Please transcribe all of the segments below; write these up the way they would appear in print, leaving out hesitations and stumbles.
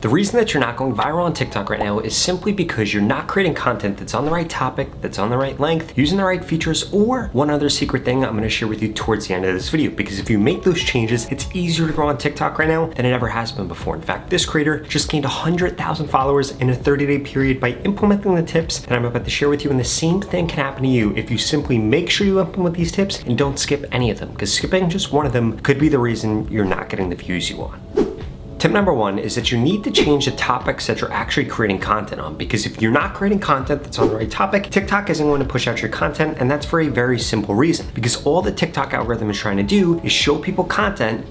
The reason that you're not going viral on TikTok right now is simply because you're not creating content that's on the right topic, that's on the right length, using the right features, or one other secret thing I'm gonna share with you towards the end of this video. Because if you make those changes, it's easier to grow on TikTok right now than it ever has been before. In fact, this creator just gained 100,000 followers in a 30-day period by implementing the tips that I'm about to share with you. And the same thing can happen to you if you simply make sure you implement these tips and don't skip any of them, because skipping just one of them could be the reason you're not getting the views you want. Tip number one is that you need to change the topics that you're actually creating content on, because if you're not creating content that's on the right topic, TikTok isn't going to push out your content, and that's for a very simple reason. Because all the TikTok algorithm is trying to do is show people content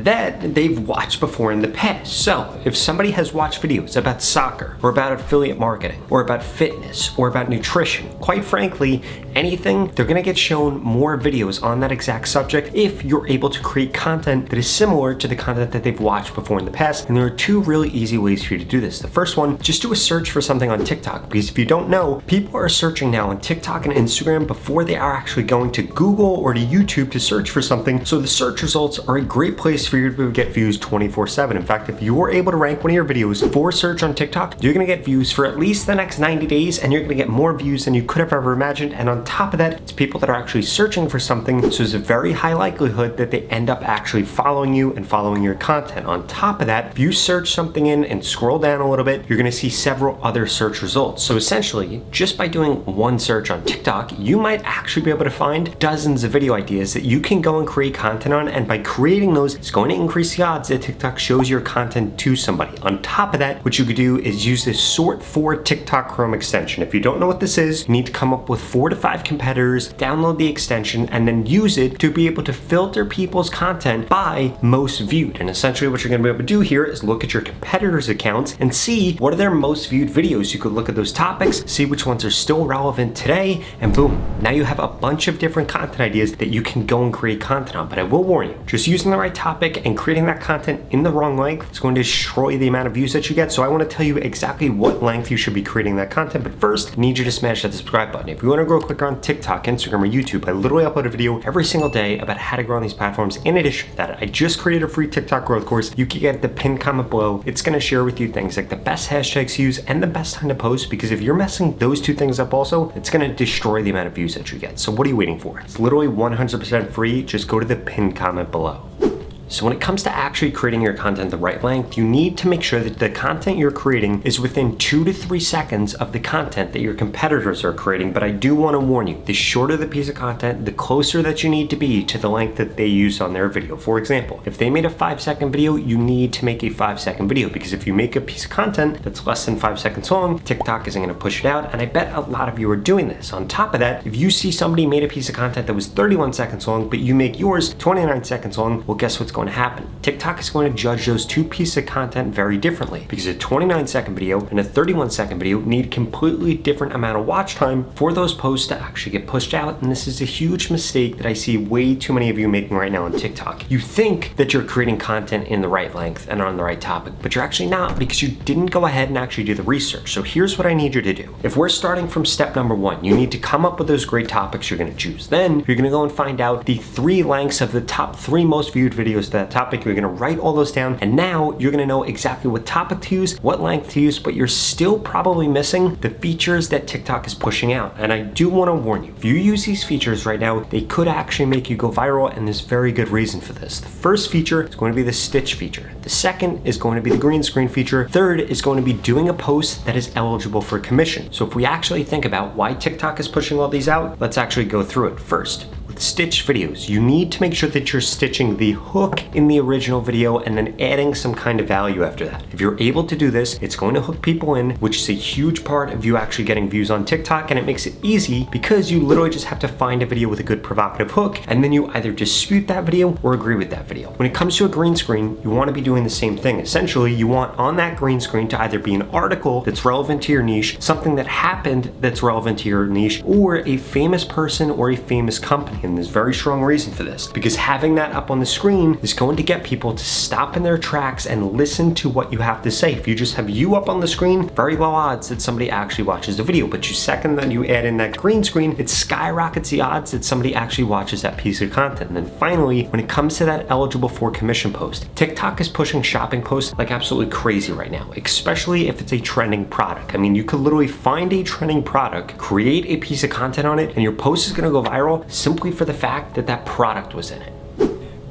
that they've watched before in the past. So if somebody has watched videos about soccer, or about affiliate marketing, or about fitness, or about nutrition, quite frankly, anything, they're gonna get shown more videos on that exact subject if you're able to create content that is similar to the content that they've watched before in the past. And there are two really easy ways for you to do this. The first one, just do a search for something on TikTok, because if you don't know, people are searching now on TikTok and Instagram before they are actually going to Google or to YouTube to search for something. So the search results are a great place for you to get views 24/7. In fact, if you are able to rank one of your videos for search on TikTok, you're gonna get views for at least the next 90 days, and you're gonna get more views than you could have ever imagined. And on top of that, it's people that are actually searching for something, so there's a very high likelihood that they end up actually following you and following your content. On top of that, if you search something in and scroll down a little bit, you're gonna see several other search results. So essentially, just by doing one search on TikTok, you might actually be able to find dozens of video ideas that you can go and create content on, and by creating those, it's going to increase the odds that TikTok shows your content to somebody. On top of that, what you could do is use this sort for TikTok Chrome extension. If you don't know what this is, you need to come up with 4 to 5 competitors, download the extension, and then use it to be able to filter people's content by most viewed. And essentially what you're gonna be able to do here is look at your competitors' accounts and see what are their most viewed videos. You could look at those topics, see which ones are still relevant today, and boom, now you have a bunch of different content ideas that you can go and create content on. But I will warn you, just using the right topic and creating that content in the wrong length is going to destroy the amount of views that you get. So I want to tell you exactly what length you should be creating that content. But first, I need you to smash that subscribe button. If you want to grow quicker on TikTok, Instagram, or YouTube, I literally upload a video every single day about how to grow on these platforms. In addition to that, I just created a free TikTok growth course. You can get the pinned comment below. It's going to share with you things like the best hashtags to use and the best time to post, because if you're messing those two things up also, it's going to destroy the amount of views that you get. So what are you waiting for? It's literally 100% free. Just go to the pinned comment below. So when it comes to actually creating your content the right length, you need to make sure that the content you're creating is within 2 to 3 seconds of the content that your competitors are creating. But I do want to warn you, the shorter the piece of content, the closer that you need to be to the length that they use on their video. For example, if they made a 5-second video, you need to make a 5-second video, because if you make a piece of content that's less than 5 seconds long, TikTok isn't going to push it out. And I bet a lot of you are doing this. On top of that, if you see somebody made a piece of content that was 31 seconds long, but you make yours 29 seconds long, well, guess what's going to happen? TikTok is going to judge those two pieces of content very differently, because a 29-second video and a 31-second video need completely different amount of watch time for those posts to actually get pushed out. And this is a huge mistake that I see way too many of you making right now on TikTok. You think that you're creating content in the right length and on the right topic, but you're actually not, because you didn't go ahead and actually do the research. So here's what I need you to do. If we're starting from step number 1, you need to come up with those great topics you're going to choose. Then you're going to go and find out the 3 lengths of the top 3 most viewed videos to that topic. You're going to write all those down, and now you're going to know exactly what topic to use, what length to use, but you're still probably missing the features that TikTok is pushing out. And I do want to warn you, if you use these features right now, they could actually make you go viral, and there's very good reason for this. The first feature is going to be the stitch feature. The second is going to be the green screen feature. Third is going to be doing a post that is eligible for commission. So if we actually think about why TikTok is pushing all these out, let's actually go through it. First, stitch videos, you need to make sure that you're stitching the hook in the original video and then adding some kind of value after that. If you're able to do this, it's going to hook people in, which is a huge part of you actually getting views on TikTok. And it makes it easy because you literally just have to find a video with a good provocative hook, and then you either dispute that video or agree with that video. When it comes to a green screen, you want to be doing the same thing. Essentially, you want on that green screen to either be an article that's relevant to your niche, something that happened that's relevant to your niche, or a famous person or a famous company. and there's very strong reason for this, because having that up on the screen is going to get people to stop in their tracks and listen to what you have to say. If you just have you up on the screen, very low odds that somebody actually watches the video, but you second that you add in that green screen, it skyrockets the odds that somebody actually watches that piece of content. And then finally, when it comes to that eligible for commission post, TikTok is pushing shopping posts like absolutely crazy right now, especially if it's a trending product. I mean, you could literally find a trending product, create a piece of content on it, and your post is gonna go viral simply for the fact that that product was in it.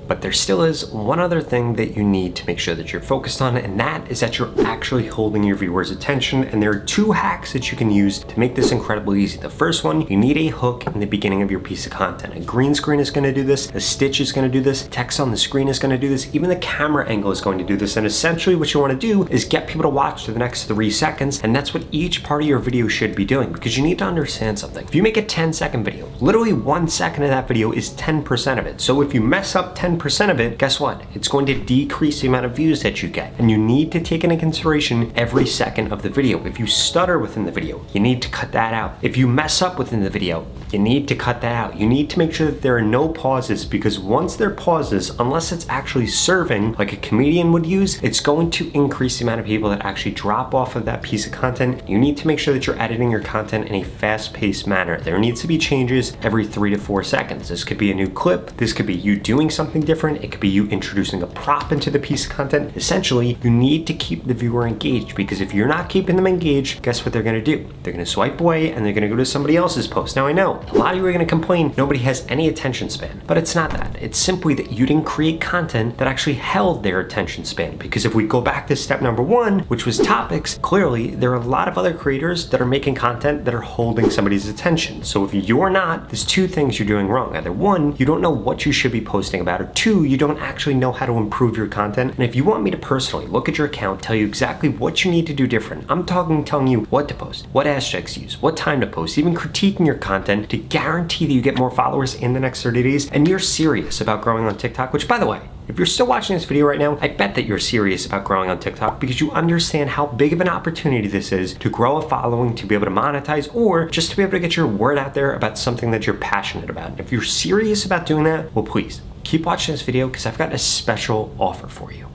But there still is one other thing that you need to make sure that you're focused on, and that is that you're actually holding your viewers' attention. And there are 2 hacks that you can use to make this incredibly easy. The first one, you need a hook in the beginning of your piece of content. A green screen is gonna do this, a stitch is gonna do this, text on the screen is gonna do this, even the camera angle is going to do this. And essentially what you wanna do is get people to watch for the next 3 seconds, and that's what each part of your video should be doing, because you need to understand something. If you make a 10-second video, literally 1 second of that video is 10% of it. So if you mess up 10% of it, guess what? It's going to decrease the amount of views that you get. And you need to take into consideration every second of the video. If you stutter within the video, you need to cut that out. If you mess up within the video, you need to cut that out. You need to make sure that there are no pauses, because once there are pauses, unless it's actually serving like a comedian would use, it's going to increase the amount of people that actually drop off of that piece of content. You need to make sure that you're editing your content in a fast-paced manner. There needs to be changes every 3 to 4 seconds. This could be a new clip. This could be you doing something different. It could be you introducing a prop into the piece of content. Essentially, you need to keep the viewer engaged, because if you're not keeping them engaged, guess what they're gonna do? They're gonna swipe away and they're gonna go to somebody else's post. Now I know, a lot of you are gonna complain nobody has any attention span, but it's not that. It's simply that you didn't create content that actually held their attention span. Because if we go back to step number 1, which was topics, clearly there are a lot of other creators that are making content that are holding somebody's attention. So if you're not, there's 2 things you're doing wrong. Either 1, you don't know what you should be posting about, or 2, you don't actually know how to improve your content. And if you want me to personally look at your account, tell you exactly what you need to do different, I'm talking telling you what to post, what hashtags to use, what time to post, even critiquing your content to guarantee that you get more followers in the next 30 days, and you're serious about growing on TikTok, which, by the way, if you're still watching this video right now, I bet that you're serious about growing on TikTok, because you understand how big of an opportunity this is to grow a following, to be able to monetize, or just to be able to get your word out there about something that you're passionate about. And if you're serious about doing that, well, please keep watching this video, because I've got a special offer for you.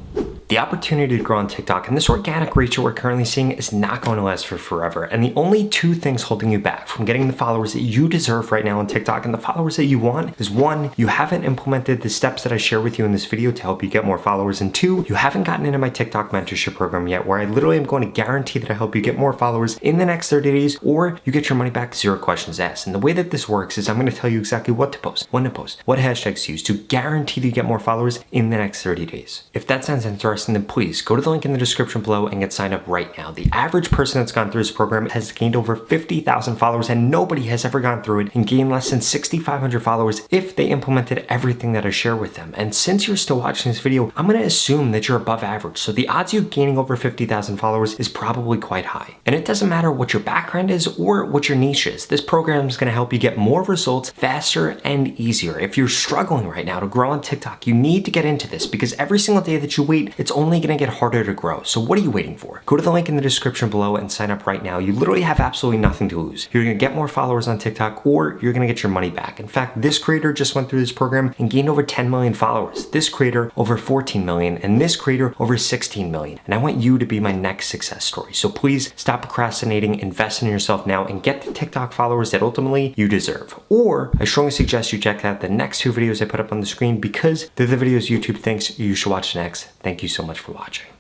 The opportunity to grow on TikTok and this organic reach that we're currently seeing is not going to last for forever. And the only 2 things holding you back from getting the followers that you deserve right now on TikTok and the followers that you want is 1, you haven't implemented the steps that I share with you in this video to help you get more followers, and 2, you haven't gotten into my TikTok mentorship program yet, where I literally am going to guarantee that I help you get more followers in the next 30 days, or you get your money back, 0 questions asked. And the way that this works is I'm going to tell you exactly what to post, when to post, what hashtags to use to guarantee that you get more followers in the next 30 days. If that sounds interesting, then please go to the link in the description below and get signed up right now. The average person that's gone through this program has gained over 50,000 followers, and nobody has ever gone through it and gained less than 6,500 followers if they implemented everything that I share with them. And since you're still watching this video, I'm going to assume that you're above average. So the odds of you gaining over 50,000 followers is probably quite high. And it doesn't matter what your background is or what your niche is. This program is going to help you get more results faster and easier. If you're struggling right now to grow on TikTok, you need to get into this, because every single day that you wait, it's only going to get harder to grow. So what are you waiting for? Go to the link in the description below and sign up right now. You literally have absolutely nothing to lose. You're going to get more followers on TikTok, or you're going to get your money back. In fact, this creator just went through this program and gained over 10 million followers. This creator over 14 million, and this creator over 16 million. And I want you to be my next success story. So please stop procrastinating, invest in yourself now, and get the TikTok followers that ultimately you deserve. Or I strongly suggest you check out the next 2 videos I put up on the screen, because they're the videos YouTube thinks you should watch next. Thank you so much for watching.